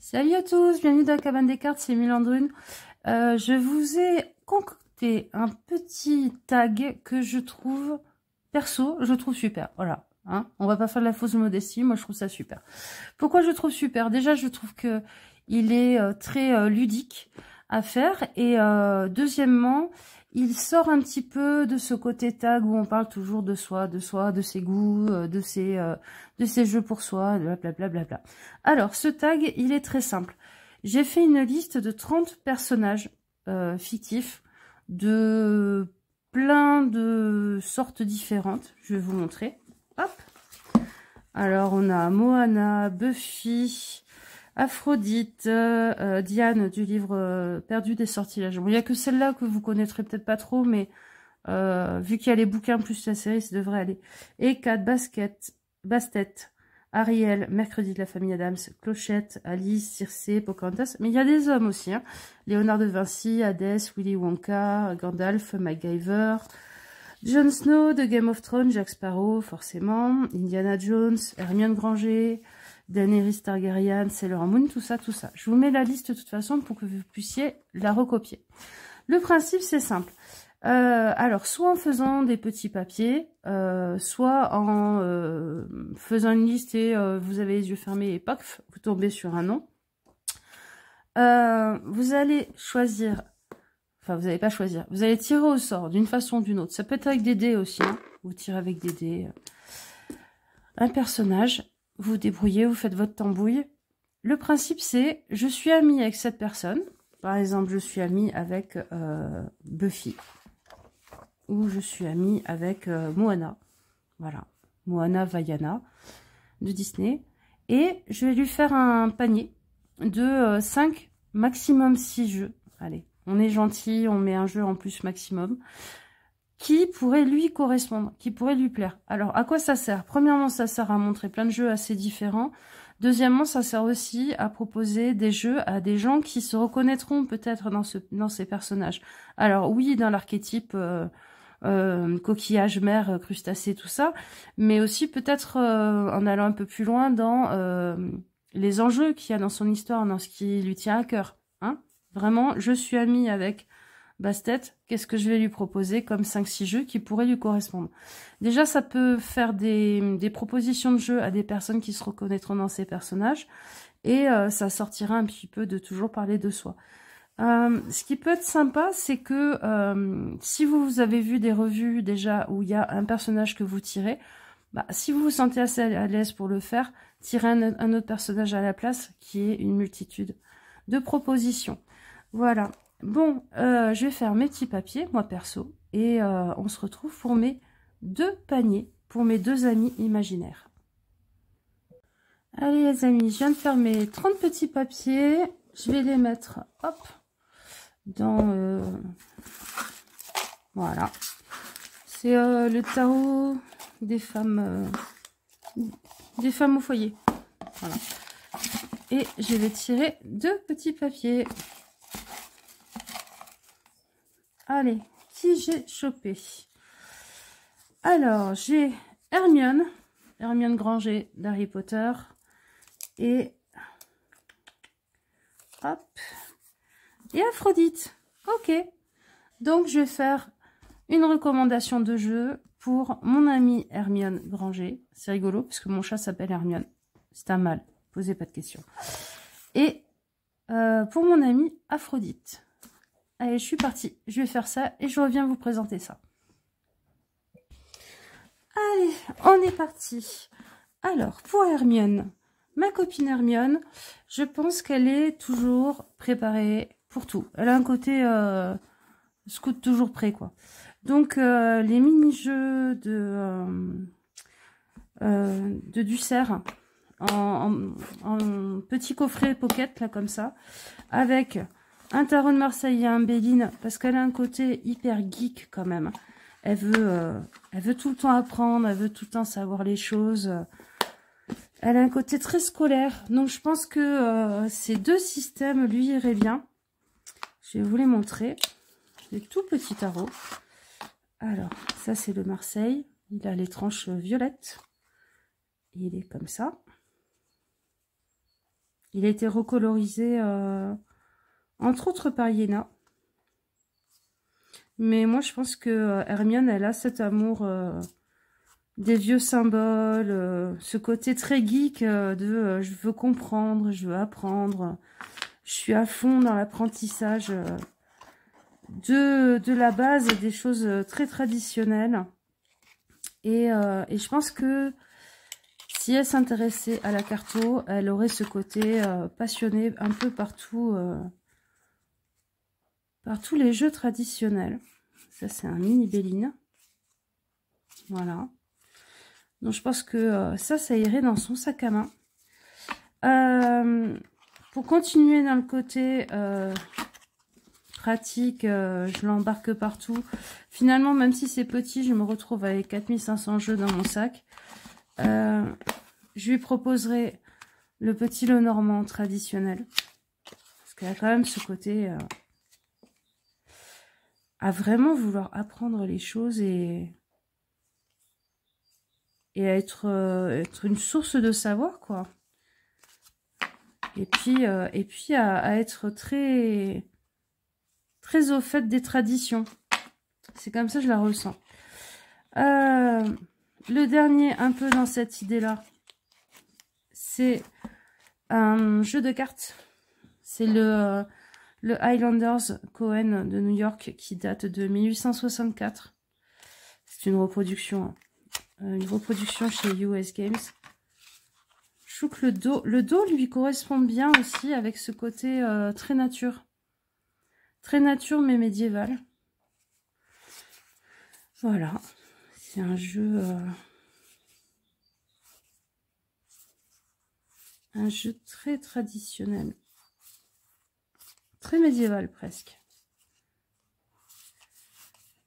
Salut à tous, bienvenue dans la cabane des cartes, c'est Milandrune. Je vous ai concocté un petit tag que je trouve, perso, je trouve super. Voilà, hein, on va pas faire de la fausse modestie, moi je trouve ça super. Pourquoi je trouve super? Déjà, je trouve que il est très ludique à faire et deuxièmement, il sort un petit peu de ce côté tag où on parle toujours de soi, de ses goûts, de ses jeux pour soi, blablabla. Bla bla. Alors, ce tag, il est très simple. J'ai fait une liste de 30 personnages fictifs de plein de sortes différentes. Je vais vous montrer. Hop. Alors, on a Moana, Buffy, Aphrodite, Diane du livre Perdu des sortilèges. Bon, il n'y a que celle-là que vous connaîtrez peut-être pas trop, mais vu qu'il y a les bouquins plus la série, ça devrait aller. Et Kat, Bastet, Ariel, Mercredi de la famille Adams, Clochette, Alice, Circé, Pocahontas. Mais il y a des hommes aussi. Hein. Léonard de Vinci, Hadès, Willy Wonka, Gandalf, MacGyver, Jon Snow de Game of Thrones, Jack Sparrow, forcément, Indiana Jones, Hermione Granger, Daenerys Targaryen, Sailor Moon, tout ça, tout ça. Je vous mets la liste de toute façon pour que vous puissiez la recopier. Le principe, c'est simple. Alors, soit en faisant des petits papiers, soit en faisant une liste et vous avez les yeux fermés et paf, vous tombez sur un nom. Vous allez choisir, enfin vous n'allez pas choisir, vous allez tirer au sort d'une façon ou d'une autre. Ça peut être avec des dés aussi, hein. Vous tirez avec des dés. Un personnage, vous vous débrouillez, vous faites votre tambouille. Le principe c'est, je suis amie avec cette personne. Par exemple, je suis amie avec Buffy. Ou je suis amie avec Moana. Voilà. Moana Vaiana de Disney. Et je vais lui faire un panier de 5, maximum 6 jeux. Allez, on est gentil, on met un jeu en plus maximum. Qui pourrait lui correspondre, qui pourrait lui plaire. Alors, à quoi ça sert? Premièrement, ça sert à montrer plein de jeux assez différents. Deuxièmement, ça sert aussi à proposer des jeux à des gens qui se reconnaîtront peut-être dans ces personnages. Alors oui, dans l'archétype coquillage, mer, crustacé, tout ça, mais aussi peut-être en allant un peu plus loin dans les enjeux qu'il y a dans son histoire, dans ce qui lui tient à cœur. Hein, vraiment, je suis amie avec Bastet, qu'est-ce que je vais lui proposer comme 5-6 jeux qui pourraient lui correspondre? Déjà, ça peut faire des propositions de jeux à des personnes qui se reconnaîtront dans ces personnages et ça sortira un petit peu de toujours parler de soi. Ce qui peut être sympa, c'est que si vous avez vu des revues déjà où il y a un personnage que vous tirez, bah, si vous vous sentez assez à l'aise pour le faire, tirez un autre personnage à la place qui est une multitude de propositions. Voilà. Bon, je vais faire mes petits papiers, moi perso, et on se retrouve pour mes 2 paniers, pour mes 2 amis imaginaires. Allez les amis, je viens de faire mes 30 petits papiers, je vais les mettre, hop, dans... voilà. C'est le tarot des femmes au foyer. Voilà. Et je vais tirer 2 petits papiers. Allez, qui j'ai chopé? Alors, j'ai Hermione Granger d'Harry Potter. Et hop. Et Aphrodite. Ok. Donc, je vais faire une recommandation de jeu pour mon amie Hermione Granger. C'est rigolo, parce que mon chat s'appelle Hermione. C'est un mâle. Posez pas de questions. Et pour mon amie Aphrodite. Allez, je suis partie. Je vais faire ça et je reviens vous présenter ça. Allez, on est parti. Alors, pour Hermione, ma copine Hermione, je pense qu'elle est toujours préparée pour tout. Elle a un côté scout toujours prêt, quoi. Donc, les mini-jeux de Dussert en petit coffret pocket, là, comme ça, avec un tarot de Marseille et un Béline, parce qu'elle a un côté hyper geek quand même. Elle veut tout le temps apprendre, elle veut tout le temps savoir les choses. Elle a un côté très scolaire. Donc je pense que ces 2 systèmes lui iraient bien. Je vais vous les montrer. Des tout petits tarots. Alors, ça c'est le Marseille. Il a les tranches violettes. Il est comme ça. Il a été recolorisé, entre autres par Iéna. Mais moi, je pense que Hermione, elle a cet amour des vieux symboles, ce côté très geek de je veux comprendre, je veux apprendre. Je suis à fond dans l'apprentissage de la base et des choses très traditionnelles. Et je pense que si elle s'intéressait à la carto, elle aurait ce côté passionné un peu partout, par tous les jeux traditionnels. Ça, c'est un mini Béline. Voilà. Donc, je pense que ça irait dans son sac à main. Pour continuer dans le côté pratique, je l'embarque partout. Finalement, même si c'est petit, je me retrouve avec 4500 jeux dans mon sac. Je lui proposerai le petit Lenormand traditionnel. Parce qu'il y a quand même ce côté à vraiment vouloir apprendre les choses et à être une source de savoir, quoi. Et puis à être très au fait des traditions. C'est comme ça que je la ressens. Le dernier, un peu dans cette idée-là, c'est un jeu de cartes. C'est le Highlanders Cohen de New York qui date de 1864. C'est une reproduction chez US Games. Je trouve que le dos lui correspond bien aussi avec ce côté très nature. Très nature mais médiéval. Voilà. C'est un jeu... un jeu très traditionnel. Très médiéval presque.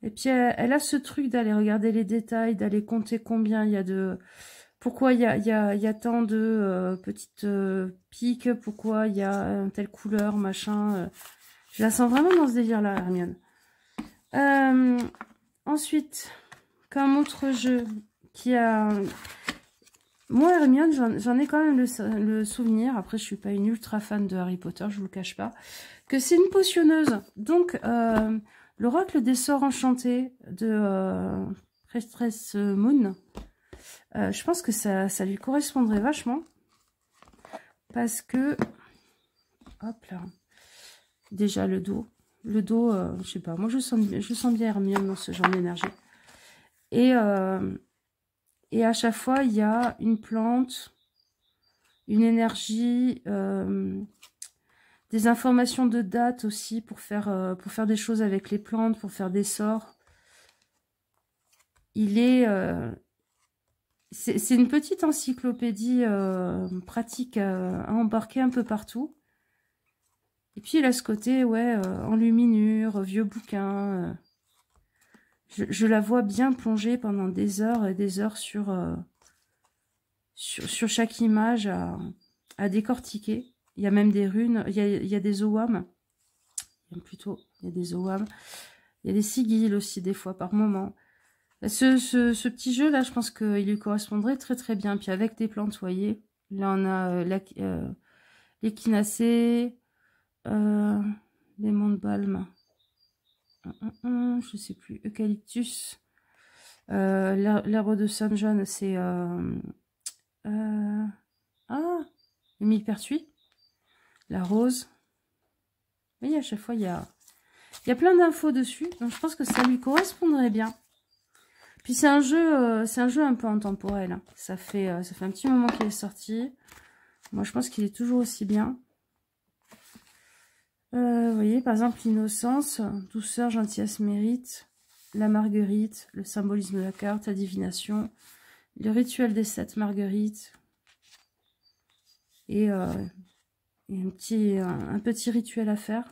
Et puis elle a ce truc d'aller regarder les détails, d'aller compter combien il y a de... Pourquoi il y a tant de petites piques, pourquoi il y a telle couleur, machin. Je la sens vraiment dans ce délire-là, Hermione. Ensuite, comme autre jeu qui a... Moi, Hermione, j'en ai quand même le souvenir. Après, je suis pas une ultra fan de Harry Potter, je vous le cache pas. Que c'est une potionneuse. Donc, l'oracle des sorts enchantés de Priestess Moon. Je pense que ça lui correspondrait vachement. Parce que... Hop là. Déjà, le dos. Le dos, je sais pas. Moi, je sens bien Hermione dans ce genre d'énergie. Et à chaque fois, il y a une plante, une énergie, des informations de date aussi pour faire des choses avec les plantes, pour faire des sorts. Il est... c'est une petite encyclopédie pratique à embarquer un peu partout. Et puis il a ce côté, ouais, enluminure, vieux bouquin. Je la vois bien plonger pendant des heures et des heures sur chaque image à décortiquer. Il y a même des runes, il y a des owam. Plutôt, il y a des owam. Il y a des sigils aussi des fois par moment. Ce petit jeu là, je pense qu'il lui correspondrait très très bien. Puis avec des plantes, vous voyez, là on a l'échinacée, lemon balm, je sais plus, eucalyptus, l'herbe de Saint John, c'est le millepertuis, la rose. Vous voyez, à chaque fois il y a plein d'infos dessus, donc je pense que ça lui correspondrait bien. Puis c'est un jeu un peu intemporel. Hein. Ça fait un petit moment qu'il est sorti. Moi, je pense qu'il est toujours aussi bien. Vous voyez, par exemple, l'innocence, douceur, gentillesse, mérite, la marguerite, le symbolisme de la carte, la divination, le rituel des 7 marguerites et un petit rituel à faire.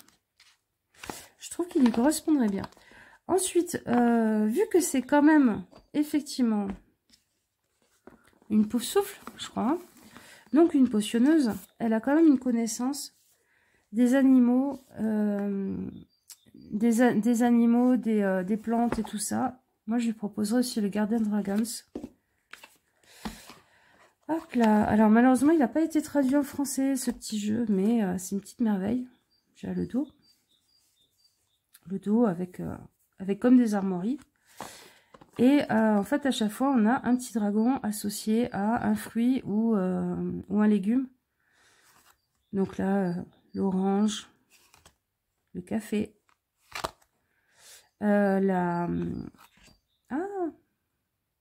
Je trouve qu'il lui correspondrait bien. Ensuite, vu que c'est quand même, effectivement, une pauvre souffle, je crois, hein, donc une potionneuse, elle a quand même une connaissance des animaux, des plantes et tout ça. Moi, je lui proposerais aussi le Guardian Dragons. Hop là. Alors malheureusement, il n'a pas été traduit en français, ce petit jeu, mais c'est une petite merveille. J'ai le dos. Le dos avec comme des armoiries. Et en fait, à chaque fois, on a un petit dragon associé à un fruit ou un légume. Donc là, l'orange, le café,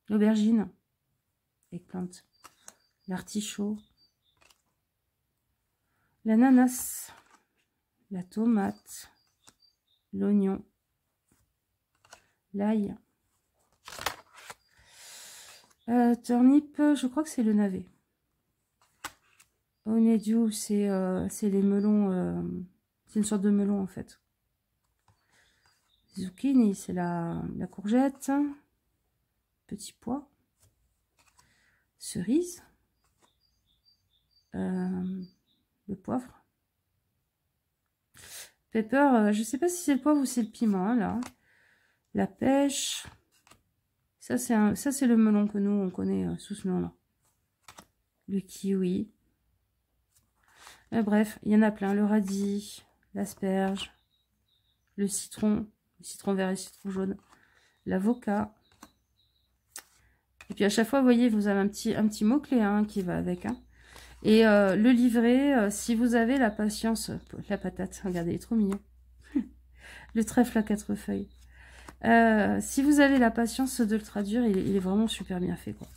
l'aubergine, eggplant, l'artichaut, l'ananas, la tomate, l'oignon, l'ail. Turnip, je crois que c'est le navet. Honeydew, c'est les melons, c'est une sorte de melon en fait. Zucchini, c'est la courgette. Petit pois. Cerise. Le poivre. Pepper, je sais pas si c'est le poivre ou c'est le piment, hein, là. La pêche. Ça, c'est le melon que nous, on connaît sous ce nom-là. Le kiwi. Bref, il y en a plein. Le radis, l'asperge, le citron vert et le citron jaune, l'avocat. Et puis à chaque fois, vous voyez, vous avez un petit mot-clé hein, qui va avec. Hein. Et le livret, si vous avez la patience, la patate, regardez, il est trop mignon. Le trèfle à 4 feuilles. Si vous avez la patience de le traduire, il est vraiment super bien fait. Quoi.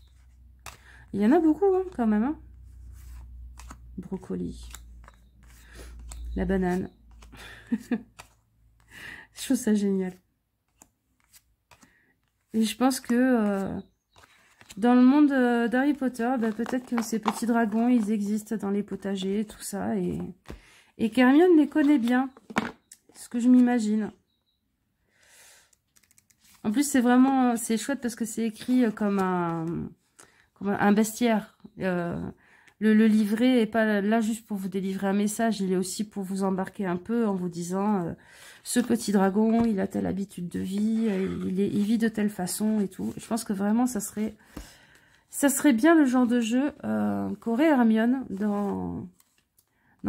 Il y en a beaucoup hein, quand même. Hein. Brocoli. La banane. Je trouve ça génial. Et je pense que dans le monde d'Harry Potter, bah, peut-être que ces petits dragons, ils existent dans les potagers, tout ça. Et qu'Hermione les connaît bien. C'est ce que je m'imagine. En plus, c'est chouette parce que c'est écrit comme un bestiaire. Le livret n'est pas là juste pour vous délivrer un message, il est aussi pour vous embarquer un peu en vous disant ce petit dragon, il a telle habitude de vie, il vit de telle façon et tout. Je pense que vraiment ça serait bien le genre de jeu qu'aurait Hermione dans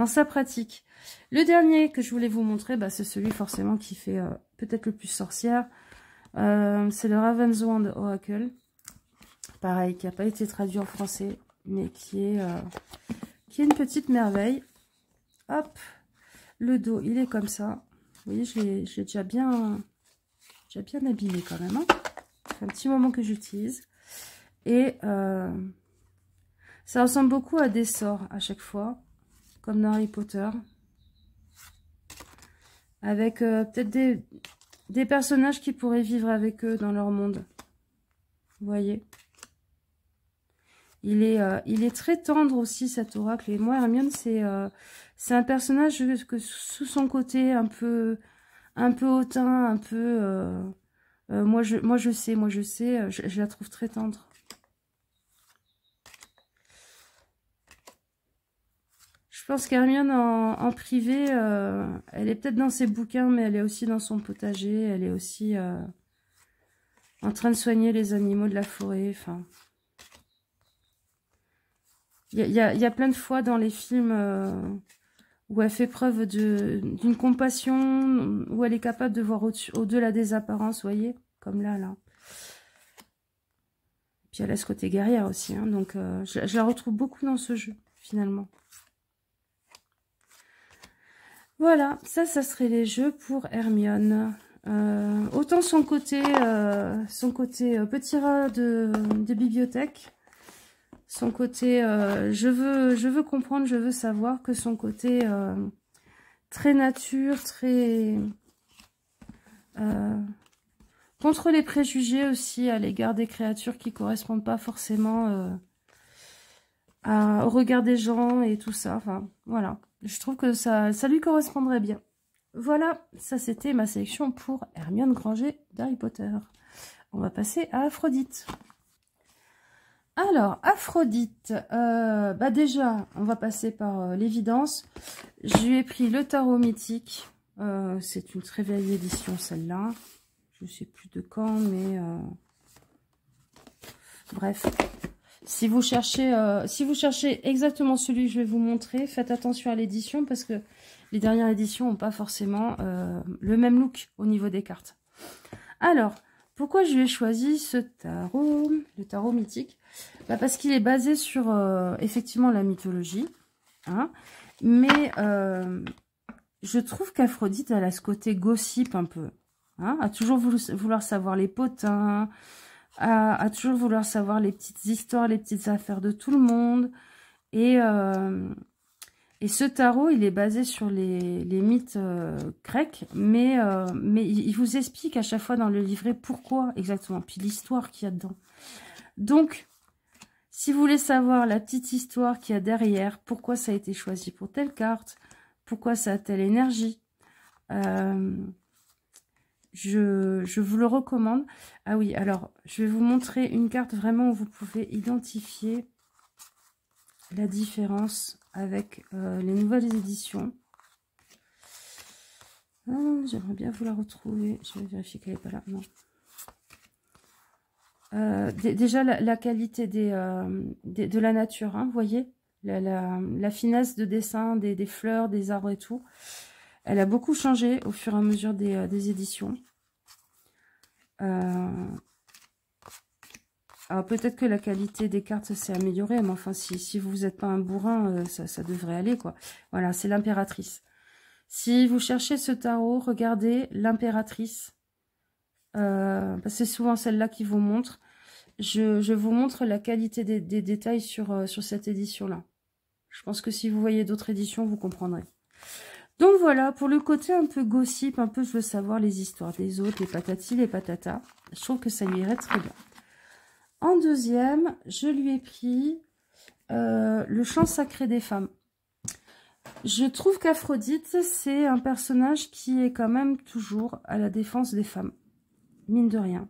sa pratique. Le dernier que je voulais vous montrer, bah, c'est celui forcément qui fait peut-être le plus sorcière. C'est le Ravenswand Oracle. Pareil, qui n'a pas été traduit en français, mais qui est une petite merveille. Hop, le dos, il est comme ça. Vous voyez, je l'ai déjà bien abîmé quand même. Hein. Ça fait un petit moment que j'utilise. Et ça ressemble beaucoup à des sorts à chaque fois, comme dans Harry Potter. Avec peut-être des personnages qui pourraient vivre avec eux dans leur monde. Vous voyez ? Il est très tendre aussi, cet oracle. Et moi, Hermione, c'est un personnage que sous son côté un peu hautain, un peu... moi, je sais, je la trouve très tendre. Je pense qu'Hermione, en privé, elle est peut-être dans ses bouquins, mais elle est aussi dans son potager. Elle est aussi en train de soigner les animaux de la forêt, enfin... Il y a plein de fois dans les films où elle fait preuve d'une compassion, où elle est capable de voir au-delà des apparences, vous voyez, comme là. Puis elle a ce côté guerrière aussi, hein, donc je la retrouve beaucoup dans ce jeu, finalement. Voilà, ça serait les jeux pour Hermione. Autant son côté petit rat de bibliothèque, son côté je veux comprendre, je veux savoir, que son côté très nature, très contre les préjugés aussi à l'égard des créatures qui correspondent pas forcément au regard des gens et tout ça. Enfin, voilà. Je trouve que ça lui correspondrait bien. Voilà, ça c'était ma sélection pour Hermione Granger d'Harry Potter. On va passer à Aphrodite. Alors, Aphrodite, bah déjà, on va passer par l'évidence. Je lui ai pris le tarot mythique. C'est une très vieille édition, celle-là. Je ne sais plus de quand, mais... bref. Si vous cherchez exactement celui que je vais vous montrer, faites attention à l'édition parce que les dernières éditions n'ont pas forcément le même look au niveau des cartes. Alors, pourquoi je lui ai choisi ce tarot, le tarot mythique? Parce qu'il est basé sur effectivement la mythologie, hein, mais je trouve qu'Aphrodite, elle a ce côté gossip un peu, hein, à toujours vouloir savoir les potins, à toujours vouloir savoir les petites histoires, les petites affaires de tout le monde. Et ce tarot, il est basé sur les mythes grecs, mais il vous explique à chaque fois dans le livret pourquoi exactement, puis l'histoire qu'il y a dedans. Donc, si vous voulez savoir la petite histoire qu'il y a derrière, pourquoi ça a été choisi pour telle carte, pourquoi ça a telle énergie, je vous le recommande. Ah oui, alors, je vais vous montrer une carte vraiment où vous pouvez identifier la différence avec les nouvelles éditions. J'aimerais bien vous la retrouver. Je vais vérifier qu'elle n'est pas là. Non. Déjà, la qualité de la nature, hein, vous voyez, la finesse de dessin des fleurs, des arbres et tout. Elle a beaucoup changé au fur et à mesure des éditions. Alors peut-être que la qualité des cartes s'est améliorée, mais enfin si vous n'êtes pas un bourrin, ça devrait aller, quoi. Voilà, c'est l'impératrice. Si vous cherchez ce tarot, regardez l'impératrice. C'est souvent celle-là qui vous montre. Je vous montre la qualité des détails sur cette édition-là. Je pense que si vous voyez d'autres éditions, vous comprendrez. Donc voilà, pour le côté un peu gossip, un peu je veux savoir les histoires des autres, les patatis, les patatas. Je trouve que ça lui irait très bien. En deuxième, je lui ai pris le chant sacré des femmes. Je trouve qu'Aphrodite, c'est un personnage qui est quand même toujours à la défense des femmes. Mine de rien.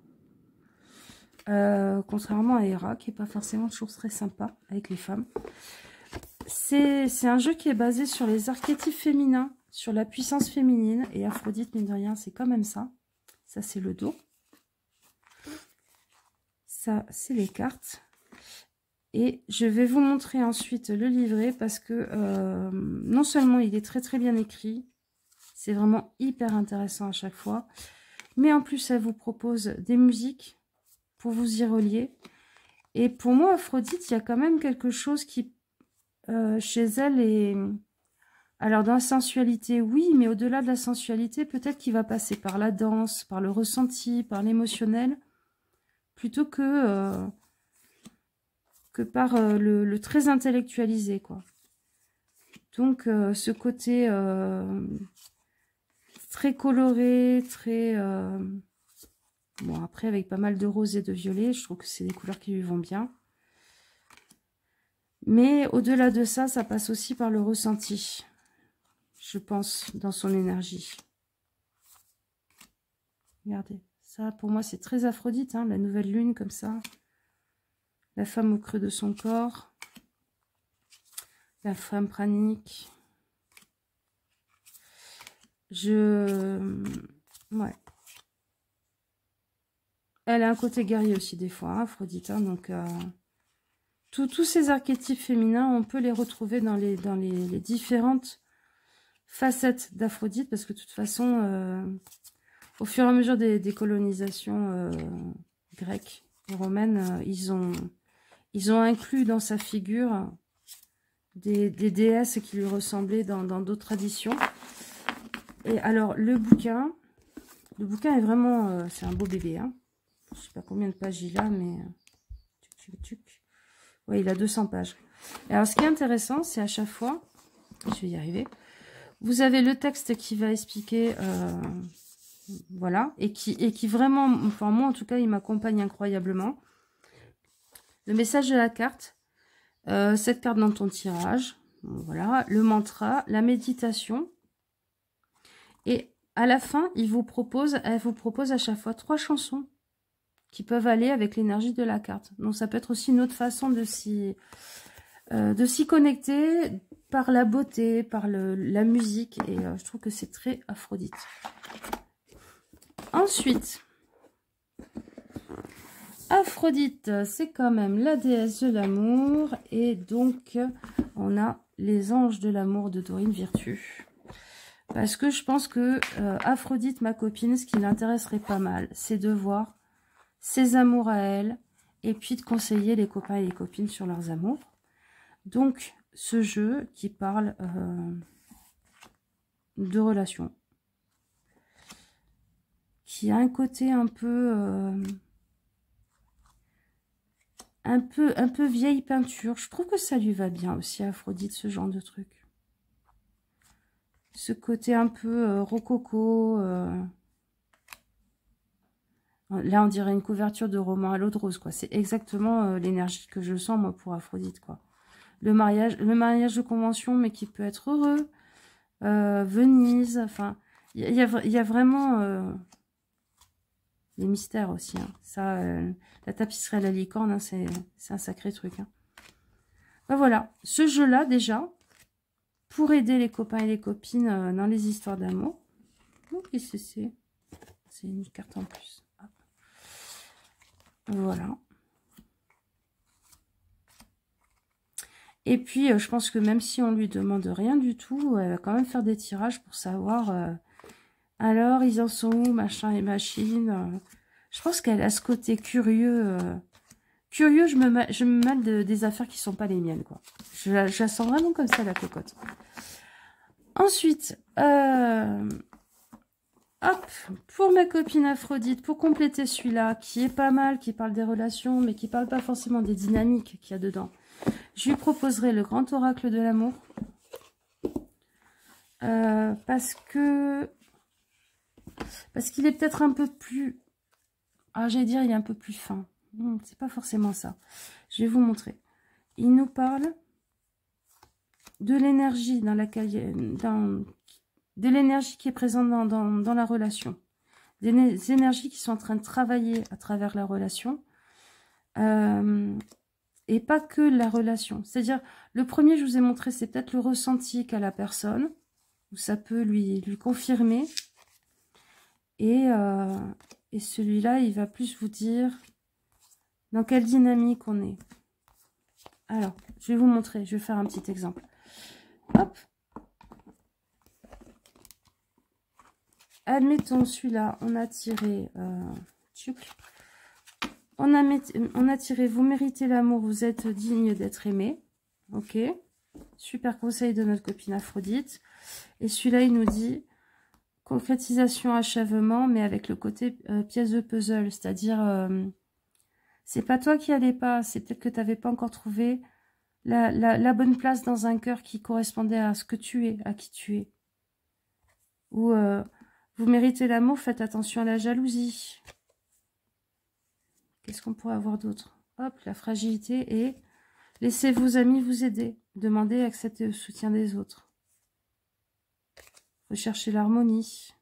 Contrairement à Héra, qui n'est pas forcément toujours très sympa avec les femmes. C'est un jeu qui est basé sur les archétypes féminins, sur la puissance féminine. Et Aphrodite, mine de rien, c'est quand même ça. Ça, c'est le dos. Ça, c'est les cartes. Et je vais vous montrer ensuite le livret parce que non seulement il est très très bien écrit, c'est vraiment hyper intéressant à chaque fois, mais en plus elle vous propose des musiques pour vous y relier. Et pour moi, Aphrodite, il y a quand même quelque chose qui, chez elle, est... Alors dans la sensualité, oui, mais au-delà de la sensualité, peut-être qu'il va passer par la danse, par le ressenti, par l'émotionnel, plutôt que par le très intellectualisé, quoi. Donc, ce côté très coloré, très... bon, après, avec pas mal de rose et de violet, je trouve que c'est des couleurs qui lui vont bien. Mais au-delà de ça, ça passe aussi par le ressenti, je pense, dans son énergie. Regardez, ça, pour moi, c'est très Aphrodite, hein, la nouvelle lune, comme ça. La femme au creux de son corps. La femme pranique. Ouais. Elle a un côté guerrier aussi des fois, hein, Aphrodite. Hein, donc, tous ces archétypes féminins, on peut les retrouver dans les différentes facettes d'Aphrodite. Parce que de toute façon, au fur et à mesure des colonisations grecques et romaines, ils ont inclus dans sa figure des déesses qui lui ressemblaient dans d'autres traditions. Et alors, le bouquin est vraiment... c'est un beau bébé. Hein. Je ne sais pas combien de pages il a, mais... Ouais, il a 200 pages. Et alors, ce qui est intéressant, c'est à chaque fois... Je vais y arriver. Vous avez le texte qui va expliquer... voilà. Et qui vraiment... Enfin, moi, en tout cas, il m'accompagne incroyablement. Le message de la carte, cette carte dans ton tirage, voilà, le mantra, la méditation, et à la fin, elle vous propose à chaque fois 3 chansons qui peuvent aller avec l'énergie de la carte. Donc ça peut être aussi une autre façon de s'y connecter par la beauté, par la musique, et je trouve que c'est très Aphrodite. Ensuite, Aphrodite, c'est quand même la déesse de l'amour. Et donc, on a les anges de l'amour de Dorine Virtue. Parce que je pense que Aphrodite, ma copine, ce qui l'intéresserait pas mal, c'est de voir ses amours à elle. Et puis de conseiller les copains et les copines sur leurs amours. Donc, ce jeu qui parle de relations. Qui a un côté un peu vieille peinture. Je trouve que ça lui va bien aussi à Aphrodite, ce genre de truc. Ce côté un peu rococo. Là, on dirait une couverture de roman à l'eau de rose, quoi. C'est exactement l'énergie que je sens, moi, pour Aphrodite, quoi. Le mariage de convention, mais qui peut être heureux. Venise, enfin, il y a vraiment les mystères aussi. Hein. Ça, la tapisserie à la licorne, hein, c'est un sacré truc. Hein. Ben voilà, ce jeu-là, déjà, pour aider les copains et les copines dans les histoires d'amour. Qu'est-ce que c'est? C'est une carte en plus. Hop. Voilà. Et puis, je pense que même si on lui demande rien du tout, elle va quand même faire des tirages pour savoir... alors, ils en sont où, machin et machine. Je pense qu'elle a ce côté curieux. Curieux, je me mêle des affaires qui sont pas les miennes, quoi. Je la sens vraiment comme ça, la cocotte. Ensuite, hop, pour ma copine Aphrodite, pour compléter celui-là, qui est pas mal, qui parle des relations, mais qui parle pas forcément des dynamiques qu'il y a dedans. Je lui proposerai le grand oracle de l'amour. Parce qu'il est peut-être un peu plus... Ah, j'allais dire, il est un peu plus fin. C'est pas forcément ça. Je vais vous montrer. Il nous parle de l'énergie dans laquelle... de l'énergie qui est présente dans la relation. Des énergies qui sont en train de travailler à travers la relation. Et pas que la relation. C'est-à-dire, le premier, je vous ai montré, c'est peut-être le ressenti qu'a la personne. Où ça peut lui confirmer. Et celui-là, il va plus vous dire dans quelle dynamique on est. Alors, je vais vous montrer. Je vais faire un petit exemple. Hop. Admettons, celui-là, on a tiré... on a tiré « Vous méritez l'amour, vous êtes digne d'être aimé ». Ok. Super conseil de notre copine Aphrodite. Et celui-là, il nous dit... concrétisation, achèvement, mais avec le côté pièce de puzzle. C'est-à-dire, c'est pas toi qui allais pas, c'est peut-être que tu n'avais pas encore trouvé la bonne place dans un cœur qui correspondait à ce que tu es, à qui tu es. Ou vous méritez l'amour, faites attention à la jalousie. Qu'est-ce qu'on pourrait avoir d'autre? Hop, la fragilité et laissez vos amis vous aider. Demandez, acceptez le soutien des autres. Recherchez l'harmonie.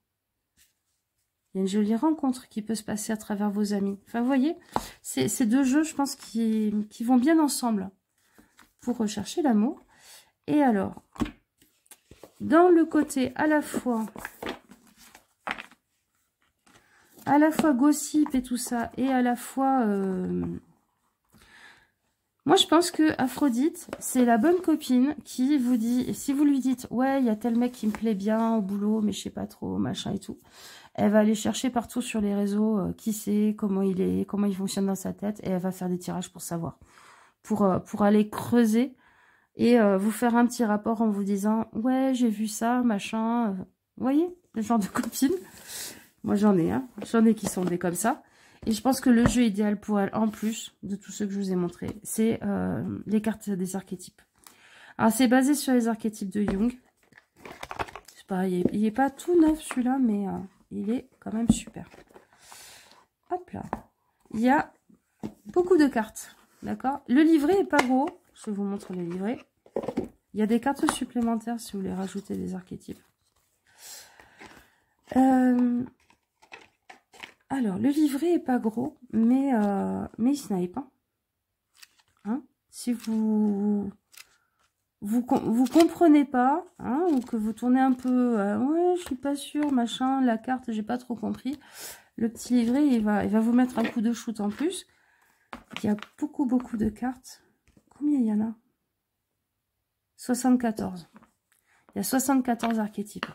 Il y a une jolie rencontre qui peut se passer à travers vos amis. Enfin, vous voyez, ces deux jeux, je pense, qui vont bien ensemble pour rechercher l'amour. Et alors, dans le côté à la fois gossip et tout ça, et à la fois... moi, je pense que Aphrodite, c'est la bonne copine qui vous dit, et si vous lui dites, ouais, il y a tel mec qui me plaît bien au boulot, mais je sais pas trop, machin et tout, elle va aller chercher partout sur les réseaux qui c'est, comment il est, comment il fonctionne dans sa tête, et elle va faire des tirages pour savoir, pour aller creuser et vous faire un petit rapport en vous disant, ouais, j'ai vu ça, machin, vous voyez, le genre de copine. Moi, j'en ai, hein, j'en ai qui sont des comme ça. Et je pense que le jeu idéal pour elle, en plus de tout ce que je vous ai montré, c'est les cartes des archétypes. Alors, c'est basé sur les archétypes de Jung. C'est pareil, il n'est pas tout neuf celui-là, mais il est quand même super. Hop là. Il y a beaucoup de cartes, d'accord? Le livret n'est pas gros. Je vous montre le livret. Il y a des cartes supplémentaires si vous voulez rajouter des archétypes. Alors, le livret est pas gros, mais il snipe. Hein, si vous comprenez pas, hein, ou que vous tournez un peu, ouais, je suis pas sûre, machin, la carte, j'ai pas trop compris. Le petit livret, il va vous mettre un coup de shoot en plus. Il y a beaucoup de cartes. Combien il y en a? 74. Il y a 74 archétypes.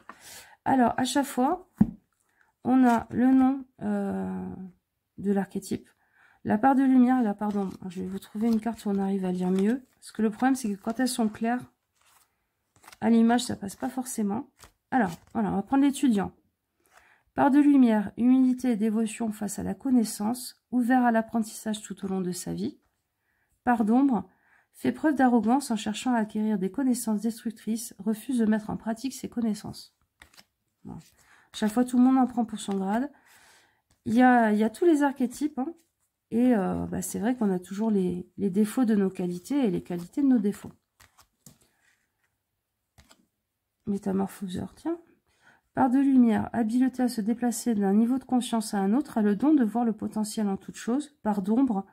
Alors, à chaque fois, on a le nom de l'archétype, la part de lumière et la part d'ombre. Je vais vous trouver une carte où on arrive à lire mieux. Parce que le problème, c'est que quand elles sont claires, à l'image, ça passe pas forcément. Alors, voilà, on va prendre l'étudiant. Part de lumière, humilité et dévotion face à la connaissance, ouvert à l'apprentissage tout au long de sa vie. Part d'ombre, fait preuve d'arrogance en cherchant à acquérir des connaissances destructrices, refuse de mettre en pratique ses connaissances. Voilà. Chaque fois, tout le monde en prend pour son grade. Il y a tous les archétypes, hein, et c'est vrai qu'on a toujours les défauts de nos qualités et les qualités de nos défauts. Métamorphoseur, tiens. Part de lumière, habileté à se déplacer d'un niveau de conscience à un autre, a le don de voir le potentiel en toute chose. Part d'ombre,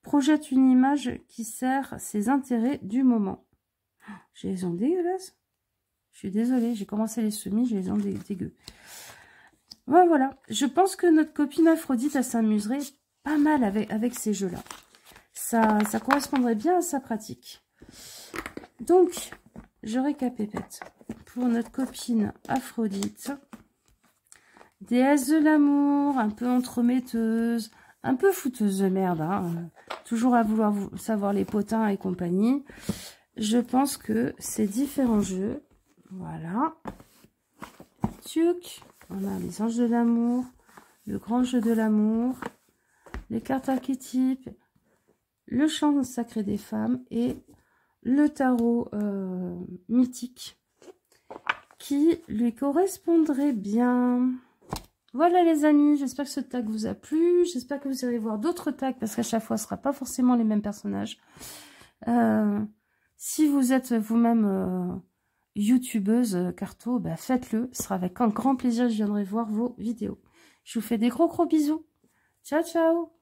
projette une image qui sert ses intérêts du moment. J'ai les ongles dégueulasses. Je suis désolée, j'ai commencé les semis, j'ai les ongles dégueux. Voilà, je pense que notre copine Aphrodite, elle s'amuserait pas mal avec ces jeux-là. Ça correspondrait bien à sa pratique. Donc, je récapépète. Pour notre copine Aphrodite, déesse de l'amour, un peu entremetteuse, un peu fouteuse de merde, hein, toujours à vouloir savoir les potins et compagnie. Je pense que ces différents jeux, voilà, tuc, on a les anges de l'amour, le grand jeu de l'amour, les cartes archétypes, le chant sacré des femmes et le tarot mythique qui lui correspondrait bien. Voilà les amis, j'espère que ce tag vous a plu, j'espère que vous irez voir d'autres tags parce qu'à chaque fois ce ne sera pas forcément les mêmes personnages. Si vous êtes vous-même youtubeuse carto, bah faites-le, ce sera avec un grand plaisir que je viendrai voir vos vidéos. Je vous fais des gros bisous. Ciao ciao.